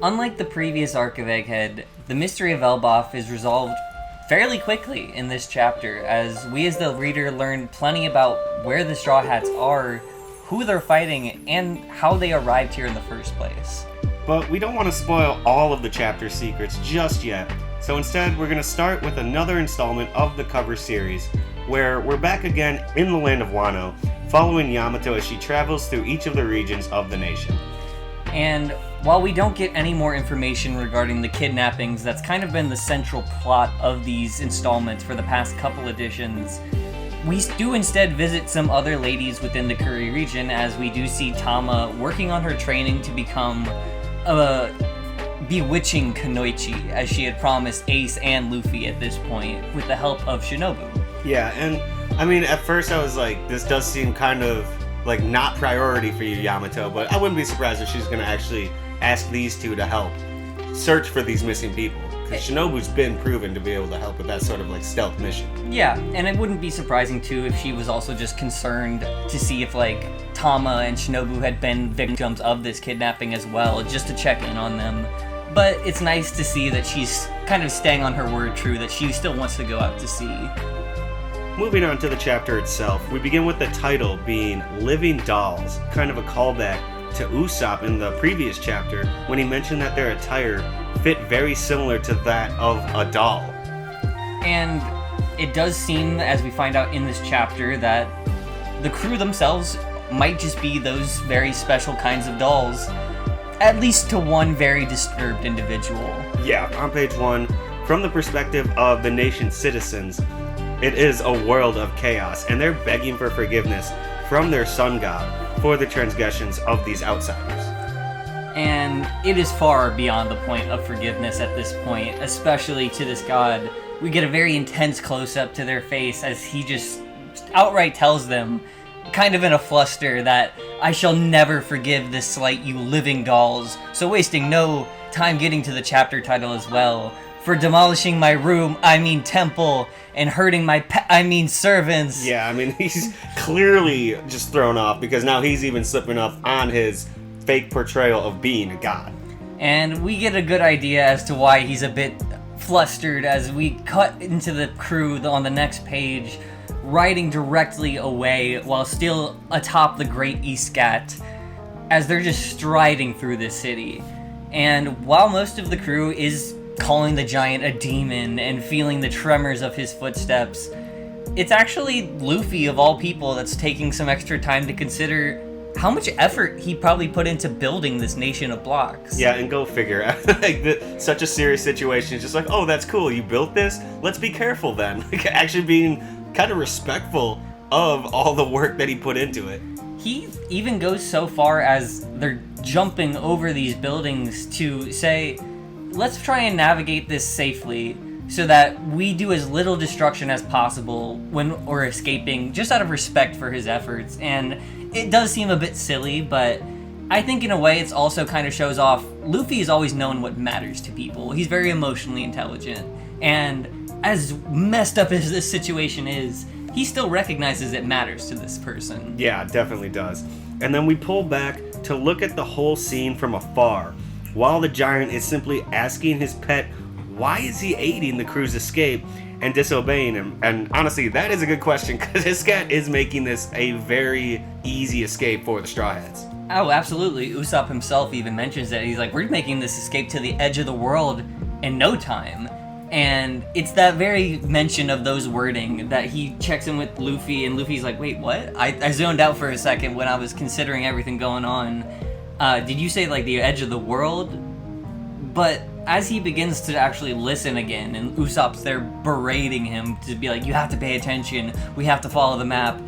Unlike the previous arc of Egghead, the mystery of Elbaf is resolved fairly quickly in this chapter, as we as the reader learn plenty about where the Straw Hats are, who they're fighting, and how they arrived here in the first place. But we don't want to spoil all of the chapter secrets just yet, so instead we're going to start with another installment of the cover series, where we're back again in the land of Wano, following Yamato as she travels through each of the regions of the nation. And while we don't get any more information regarding the kidnappings, that's kind of been the central plot of these installments for the past couple editions, we do instead visit some other ladies within the Kuri region, as we do see Tama working on her training to become a bewitching Kunoichi, as she had promised Ace and Luffy at this point, with the help of Shinobu. Yeah, and I mean, at first I was like, this does seem kind of like not priority for you, Yamato, but I wouldn't be surprised if she's going to actually ask these two to help search for these missing people, because Shinobu's been proven to be able to help with that sort of like stealth mission. Yeah, and it wouldn't be surprising too if she was also just concerned to see if like Tama and Shinobu had been victims of this kidnapping as well, just to check in on them. But it's nice to see that she's kind of staying on her word true, that she still wants to go out to sea. Moving on to the chapter itself, we begin with the title being Living Dolls, kind of a callback to Usopp in the previous chapter when he mentioned that their attire fit very similar to that of a doll. And it does seem, as we find out in this chapter, that the crew themselves might just be those very special kinds of dolls, at least to one very disturbed individual. Yeah, on page 1, from the perspective of the nation's citizens, it is a world of chaos, and they're begging for forgiveness from their sun god for the transgressions of these outsiders. And it is far beyond the point of forgiveness at this point, especially to this god. We get a very intense close-up to their face as he just outright tells them, kind of in a fluster, that I shall never forgive this slight, you living dolls. So wasting no time getting to the chapter title as well. For demolishing my room, I mean temple, and hurting my I mean servants. Yeah, I mean, he's clearly just thrown off, because now he's even slipping up on his fake portrayal of being a god. And we get a good idea as to why he's a bit flustered as we cut into the crew on the next page, riding directly away while still atop the Great Iskat, as they're just striding through this city. And while most of the crew is calling the giant a demon and feeling the tremors of his footsteps, it's actually Luffy, of all people, that's taking some extra time to consider how much effort he probably put into building this nation of blocks. Yeah, and go figure. Such a serious situation. It's just like, oh, that's cool, you built this? Let's be careful then. Like, actually being kind of respectful of all the work that he put into it. He even goes so far as they're jumping over these buildings to say, let's try and navigate this safely so that we do as little destruction as possible when we're escaping, just out of respect for his efforts. And it does seem a bit silly, but I think in a way it's also kind of shows off Luffy has always known what matters to people. He's very emotionally intelligent, and as messed up as this situation is, he still recognizes it matters to this person. Yeah, it definitely does. And then we pull back to look at the whole scene from afar, while the giant is simply asking his pet, why is he aiding the crew's escape and disobeying him? And honestly, that is a good question, because his cat is making this a very easy escape for the Straw Hats. Oh, absolutely. Usopp himself even mentions that. He's like, we're making this escape to the edge of the world in no time. And it's that very mention of those wording that he checks in with Luffy, and Luffy's like, wait, what? I zoned out for a second when I was considering everything going on. Did you say, like, the edge of the world? But as he begins to actually listen again, and Usopp's there berating him to be like, you have to pay attention, we have to follow the map,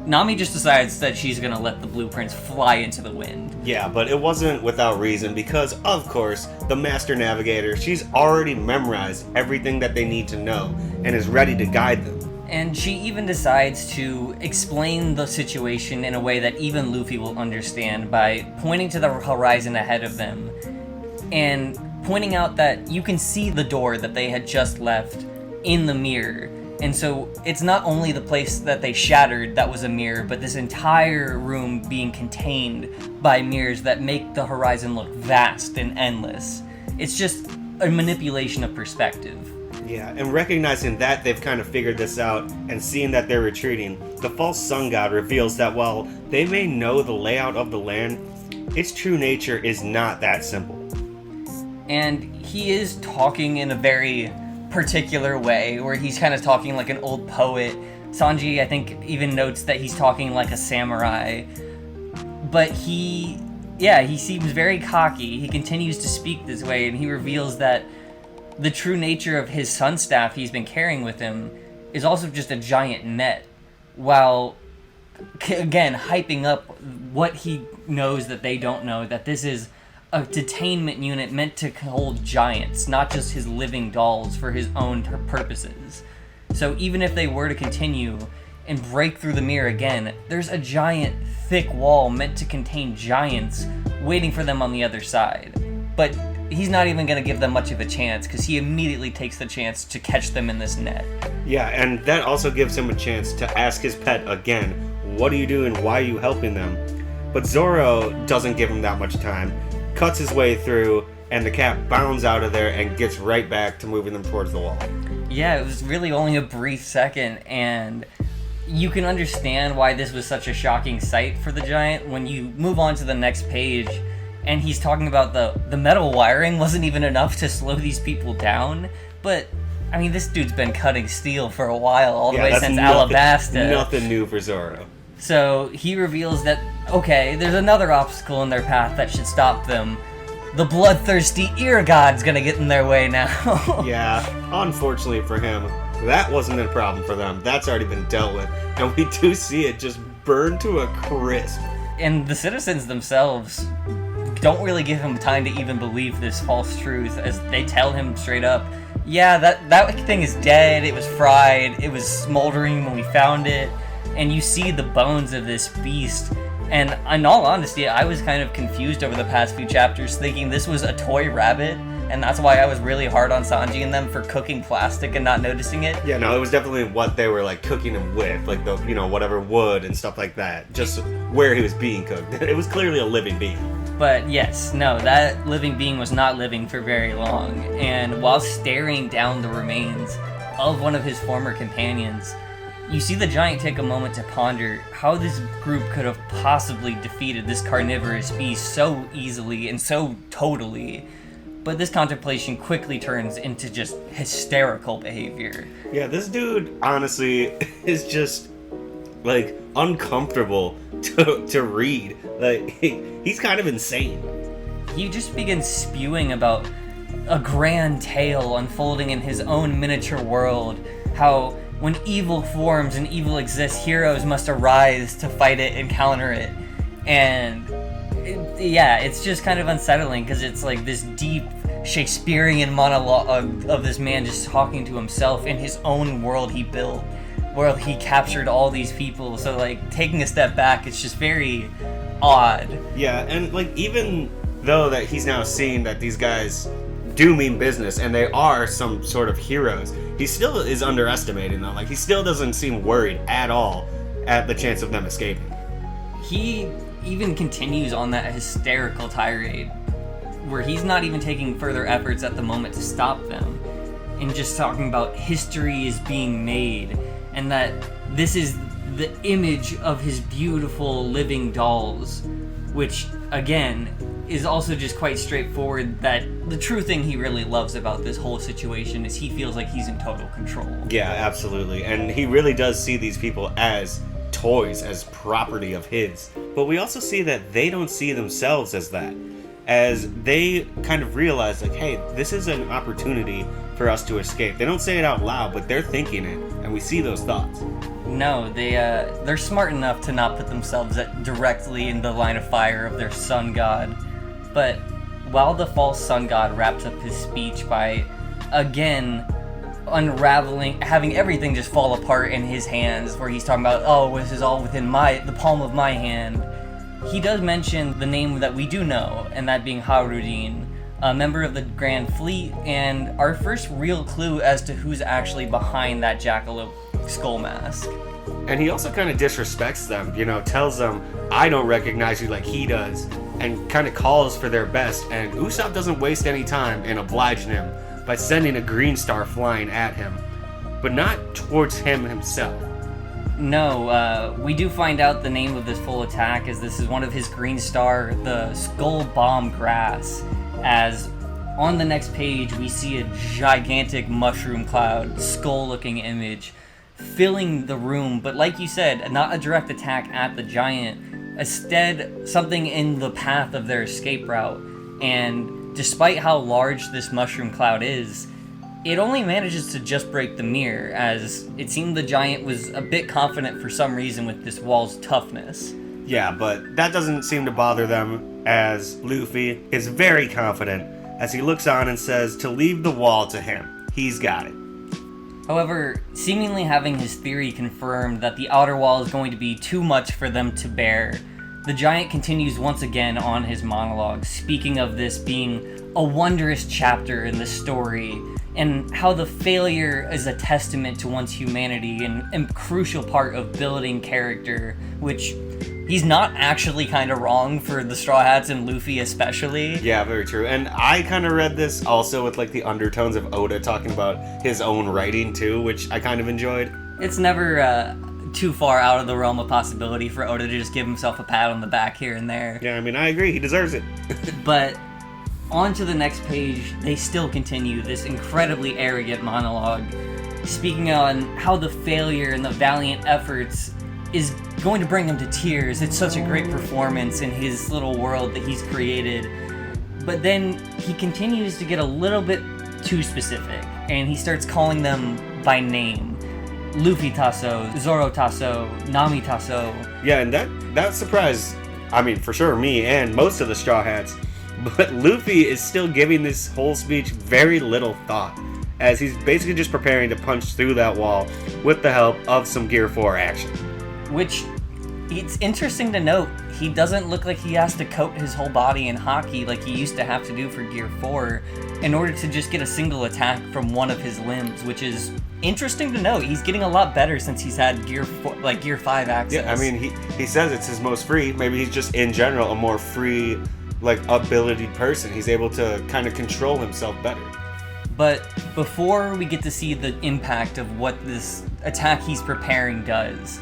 Nami just decides that she's gonna let the blueprints fly into the wind. Yeah, but it wasn't without reason, because, of course, the Master Navigator, she's already memorized everything that they need to know, and is ready to guide them. And she even decides to explain the situation in a way that even Luffy will understand by pointing to the horizon ahead of them, and pointing out that you can see the door that they had just left in the mirror, And so it's not only the place that they shattered that was a mirror, but this entire room being contained by mirrors that make the horizon look vast and endless. It's just a manipulation of perspective. Yeah, and recognizing that they've kind of figured this out and seeing that they're retreating, the false sun god reveals that while they may know the layout of the land, its true nature is not that simple. And he is talking in a very particular way, where he's kind of talking like an old poet. Sanji, I think, even notes that he's talking like a samurai. But he seems very cocky. He continues to speak this way, and he reveals that the true nature of his sun staff he's been carrying with him is also just a giant net, while, again, hyping up what he knows that they don't know, that this is a detainment unit meant to hold giants, not just his living dolls for his own purposes. So even if they were to continue and break through the mirror again, there's a giant, thick wall meant to contain giants waiting for them on the other side. But he's not even going to give them much of a chance, because he immediately takes the chance to catch them in this net. Yeah, and that also gives him a chance to ask his pet again, what are you doing, why are you helping them? But Zoro doesn't give him that much time, cuts his way through, and the cat bounds out of there and gets right back to moving them towards the wall. Yeah, it was really only a brief second, and you can understand why this was such a shocking sight for the giant when you move on to the next page, and he's talking about the metal wiring wasn't even enough to slow these people down. But, I mean, this dude's been cutting steel for a while, all the way since Alabasta. Nothing new for Zoro. So he reveals that, okay, there's another obstacle in their path that should stop them. The bloodthirsty ear god's gonna get in their way now. Yeah, unfortunately for him, that wasn't a problem for them. That's already been dealt with. And we do see it just burn to a crisp. And the citizens themselves don't really give him time to even believe this false truth, as they tell him straight up, yeah, that thing is dead, it was fried, it was smoldering when we found it, and you see the bones of this beast. And in all honesty, I was kind of confused over the past few chapters, thinking this was a toy rabbit, and that's why I was really hard on Sanji and them for cooking plastic and not noticing it. Yeah, no, it was definitely what they were like cooking him with, like the, whatever wood and stuff like that, just where he was being cooked. It was clearly a living being. But yes, no, that living being was not living for very long, and while staring down the remains of one of his former companions, you see the giant take a moment to ponder how this group could have possibly defeated this carnivorous beast so easily and so totally. But this contemplation quickly turns into just hysterical behavior. Yeah, this dude, honestly, is just, like, uncomfortable to read. Like, he's kind of insane. He just begins spewing about a grand tale unfolding in his own miniature world, how when evil forms and evil exists, heroes must arise to fight it and counter it. And it's just kind of unsettling, because it's like this deep Shakespearean monologue of this man just talking to himself in his own world he built, where he captured all these people. So, like, taking a step back, it's just very odd. Yeah, and, like, even though that he's now seeing that these guys do mean business and they are some sort of heroes, he still is underestimating them. Like, he still doesn't seem worried at all at the chance of them escaping. He even continues on that hysterical tirade, where he's not even taking further efforts at the moment to stop them, and just talking about history is being made, and that this is the image of his beautiful living dolls, which, again, is also just quite straightforward, that the true thing he really loves about this whole situation is he feels like he's in total control. Yeah, absolutely. And he really does see these people as toys, as property of his. But we also see that they don't see themselves as that, as they kind of realize, like, hey, this is an opportunity for us to escape. They don't say it out loud, but they're thinking it, and we see those thoughts. No, they're smart enough to not put themselves directly in the line of fire of their sun god. But while the false sun god wraps up his speech by, again, unraveling, having everything just fall apart in his hands, where he's talking about, oh, this is all within the palm of my hand, he does mention the name that we do know, and that being Harudin, a member of the Grand Fleet, and our first real clue as to who's actually behind that jackalope skull mask. And he also kind of disrespects them, tells them, I don't recognize you like he does, and kind of calls for their best, and Usopp doesn't waste any time in obliging him by sending a green star flying at him, but not towards him himself. No, we do find out the name of this full attack, as this is one of his green star, the Skull Bomb Grass, as on the next page we see a gigantic mushroom cloud, skull-looking image, filling the room, but like you said, not a direct attack at the giant, instead something in the path of their escape route. And despite how large this mushroom cloud is, it only manages to just break the mirror, as it seemed the giant was a bit confident for some reason with this wall's toughness. Yeah, but that doesn't seem to bother them, as Luffy is very confident as he looks on and says to leave the wall to him. He's got it. However, seemingly having his theory confirmed that the outer wall is going to be too much for them to bear, the giant continues once again on his monologue, speaking of this being a wondrous chapter in the story, and how the failure is a testament to one's humanity and a crucial part of building character, which he's not actually kind of wrong for the Straw Hats and Luffy especially. Yeah, very true. And I kind of read this also with like the undertones of Oda talking about his own writing too, which I kind of enjoyed. It's never too far out of the realm of possibility for Oda to just give himself a pat on the back here and there. Yeah, I mean, I agree. He deserves it. But on to the next page, they still continue this incredibly arrogant monologue, speaking on how the failure and the valiant efforts is going to bring him to tears. It's such a great performance in his little world that he's created. But then he continues to get a little bit too specific, and he starts calling them by name. Luffy Tasso, Zoro Tasso, Nami Tasso. Yeah, and that surprised, I mean, for sure me and most of the Straw Hats. But Luffy is still giving this whole speech very little thought, as he's basically just preparing to punch through that wall with the help of some Gear 4 action. Which, it's interesting to note, he doesn't look like he has to coat his whole body in hockey like he used to have to do for Gear 4 in order to just get a single attack from one of his limbs, which is interesting to note. He's getting a lot better since he's had Gear 5 access. Yeah, I mean, he says it's his most free. Maybe he's just, in general, a more free, ability person. He's able to kind of control himself better. But before we get to see the impact of what this attack he's preparing does,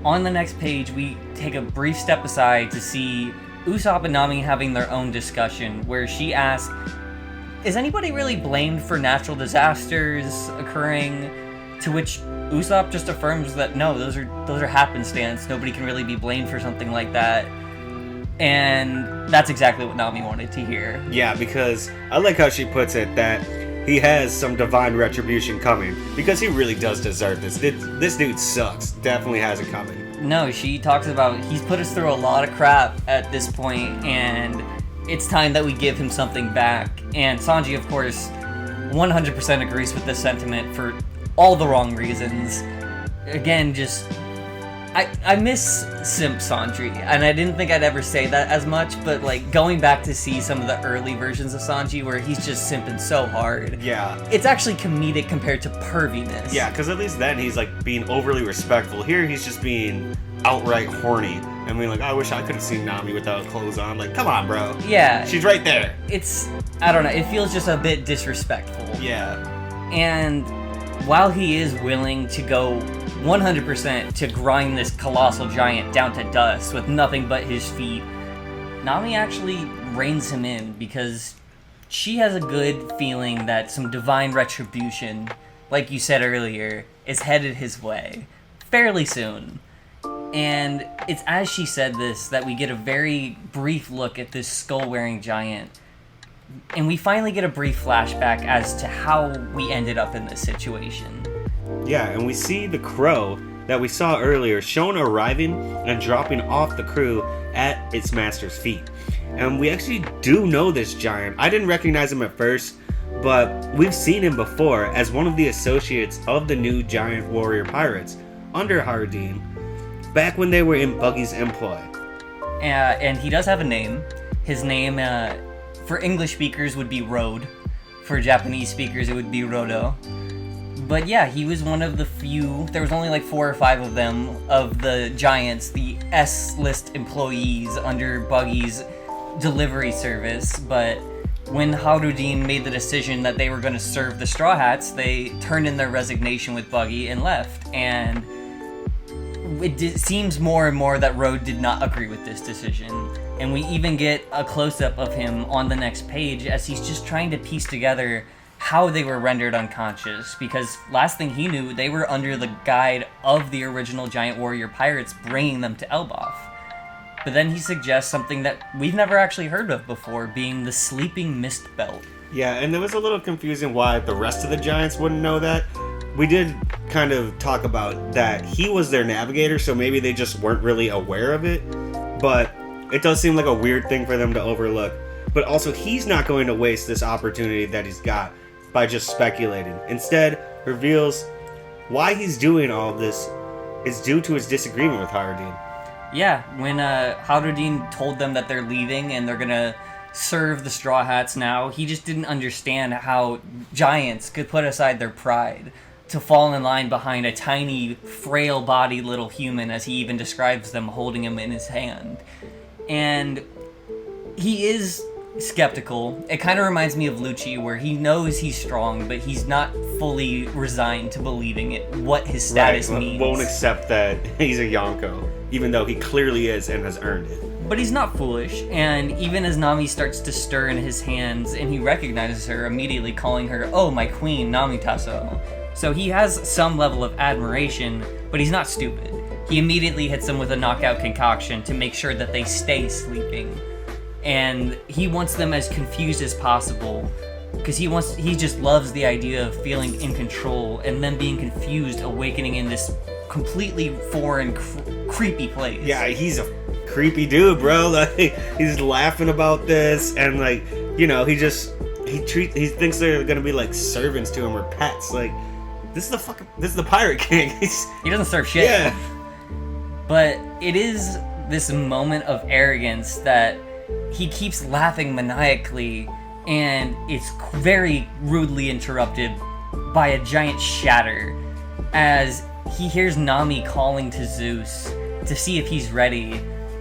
on the next page, we take a brief step aside to see Usopp and Nami having their own discussion, where she asks, is anybody really blamed for natural disasters occurring? To which Usopp just affirms that no, those are happenstance. Nobody can really be blamed for something like that. And that's exactly what Nami wanted to hear. Yeah, because I like how she puts it that he has some divine retribution coming, because he really does deserve this. This dude sucks. Definitely has it coming. No, she talks about he's put us through a lot of crap at this point, and it's time that we give him something back. And Sanji, of course, 100% agrees with this sentiment for all the wrong reasons. Again, just I miss Simp Sanji, and I didn't think I'd ever say that as much, but going back to see some of the early versions of Sanji where he's just simping so hard. Yeah. It's actually comedic compared to perviness. Yeah, because at least then he's being overly respectful. Here he's just being outright horny. And being I wish I could have seen Nami without clothes on. Come on, bro. Yeah. She's right there. I don't know, it feels just a bit disrespectful. Yeah. And while he is willing to go 100% to grind this colossal giant down to dust with nothing but his feet, Nami actually reins him in because she has a good feeling that some divine retribution, like you said earlier, is headed his way fairly soon. And it's as she said this that we get a very brief look at this skull-wearing giant. And we finally get a brief flashback as to how we ended up in this situation. Yeah, and we see the crow that we saw earlier shown arriving and dropping off the crew at its master's feet. And we actually do know this giant. I didn't recognize him at first, but we've seen him before as one of the associates of the new giant warrior pirates under Hardin, back when they were in Buggy's employ. And he does have a name. His name, for English speakers would be Road. For Japanese speakers, it would be Rodo. But yeah, he was one of the few, there was only like 4 or 5 of them, of the Giants, the S-list employees under Buggy's delivery service. But when Harudin made the decision that they were going to serve the Straw Hats, they turned in their resignation with Buggy and left. And it seems more and more that Road did not agree with this decision. And we even get a close-up of him on the next page as he's just trying to piece together how they were rendered unconscious, because last thing he knew, they were under the guide of the original Giant Warrior pirates bringing them to Elbaf. But then he suggests something that we've never actually heard of before, being the Sleeping Mist Belt. Yeah, and it was a little confusing why the rest of the Giants wouldn't know that. We did kind of talk about that he was their navigator, so maybe they just weren't really aware of it. But it does seem like a weird thing for them to overlook. But also, he's not going to waste this opportunity that he's got by just speculating. Instead, reveals why he's doing all of this is due to his disagreement with Harudin. Yeah, when Harudin told them that they're leaving and they're gonna serve the Straw Hats now, he just didn't understand how giants could put aside their pride to fall in line behind a tiny, frail-bodied little human, as he even describes them, holding him in his hand. And he is skeptical. It kind of reminds me of Lucci, where he knows he's strong, but he's not fully resigned to believing it, what his status means. Won't accept that he's a Yonko, even though he clearly is and has earned it. But he's not foolish, and even as Nami starts to stir in his hands, and he recognizes her, immediately calling her, "Oh, my queen, Nami Tasso." So he has some level of admiration, but he's not stupid. He immediately hits them with a knockout concoction to make sure that they stay sleeping. And he wants them as confused as possible, because he just loves the idea of feeling in control and then being confused, awakening in this completely foreign, creepy place. Yeah, he's a creepy dude, bro. Like, he's laughing about this, and like, you know, he thinks they're gonna be like servants to him or pets. Like, this is the Pirate King. He doesn't serve shit. Yeah. But it is this moment of arrogance that he keeps laughing maniacally, and it's very rudely interrupted by a giant shatter as he hears Nami calling to Zeus to see if he's ready,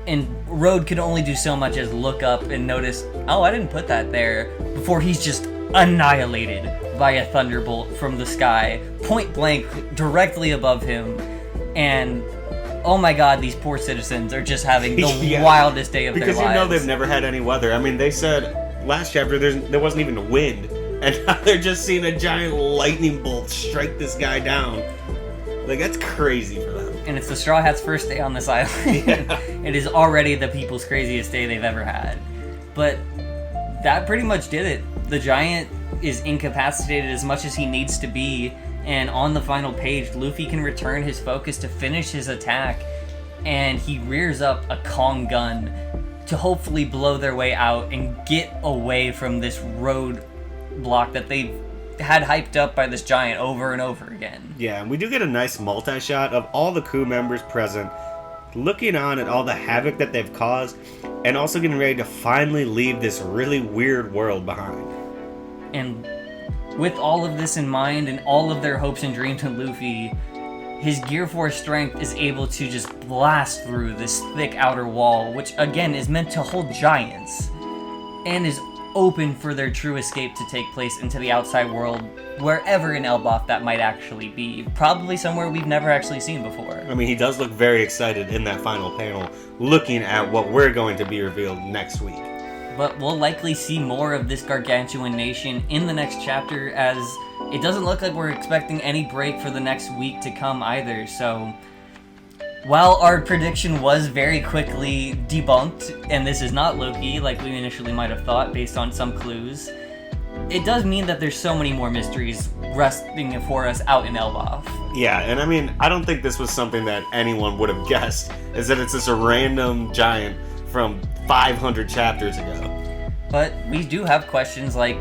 and Road could only do so much as look up and notice, oh, I didn't put that there, before he's just annihilated by a thunderbolt from the sky, point blank, directly above him. And oh my god, these poor citizens are just having the wildest day of their lives. Because you know they've never had any weather. I mean, they said last chapter there wasn't even a wind, and now they're just seeing a giant lightning bolt strike this guy down. Like, that's crazy for them. And it's the Straw Hats' first day on this island. Yeah. It is already the people's craziest day they've ever had. But that pretty much did it. The giant is incapacitated as much as he needs to be, and on the final page, Luffy can return his focus to finish his attack, and he rears up a Kong gun to hopefully blow their way out and get away from this road block that they've had hyped up by this giant over and over again. Yeah, and we do get a nice multi-shot of all the crew members present, looking on at all the havoc that they've caused, and also getting ready to finally leave this really weird world behind. And with all of this in mind, and all of their hopes and dreams in Luffy, his Gear Force strength is able to just blast through this thick outer wall, which again is meant to hold giants, and is open for their true escape to take place into the outside world, wherever in Elbaf that might actually be. Probably somewhere we've never actually seen before. I mean, he does look very excited in that final panel, looking at what we're going to be revealed next week. But we'll likely see more of this gargantuan nation in the next chapter, as it doesn't look like we're expecting any break for the next week to come either. So while our prediction was very quickly debunked, and this is not Loki like we initially might have thought based on some clues, it does mean that there's so many more mysteries resting for us out in Elbaf. Yeah, and I mean, I don't think this was something that anyone would have guessed, is that it's this random giant from 500 chapters ago. But we do have questions like,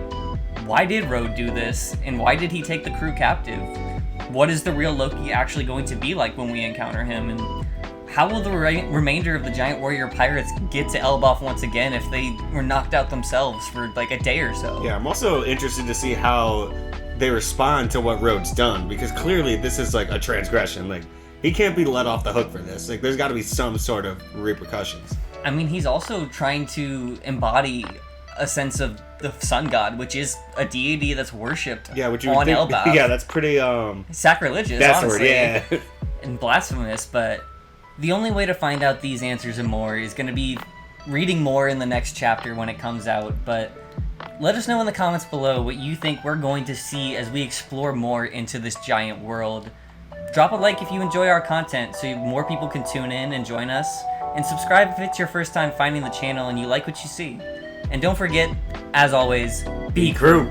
why did Road do this? And why did he take the crew captive? What is the real Loki actually going to be like when we encounter him? And how will the remainder of the giant warrior pirates get to Elbaf once again if they were knocked out themselves for like a day or so? Yeah, I'm also interested to see how they respond to what Rhodes done, because clearly this is like a transgression. Like, he can't be let off the hook for this. Like, there's got to be some sort of repercussions. I mean, he's also trying to embody a sense of the sun god, which is a deity that's worshipped Yeah, which you on would think, Elbaf. yeah, that's pretty Sacrilegious, that's honestly. the word, yeah. And blasphemous, but the only way to find out these answers and more is going to be reading more in the next chapter when it comes out. But let us know in the comments below what you think we're going to see as we explore more into this giant world. Drop a like if you enjoy our content so more people can tune in and join us, and subscribe if it's your first time finding the channel and you like what you see. And don't forget, as always, be crew!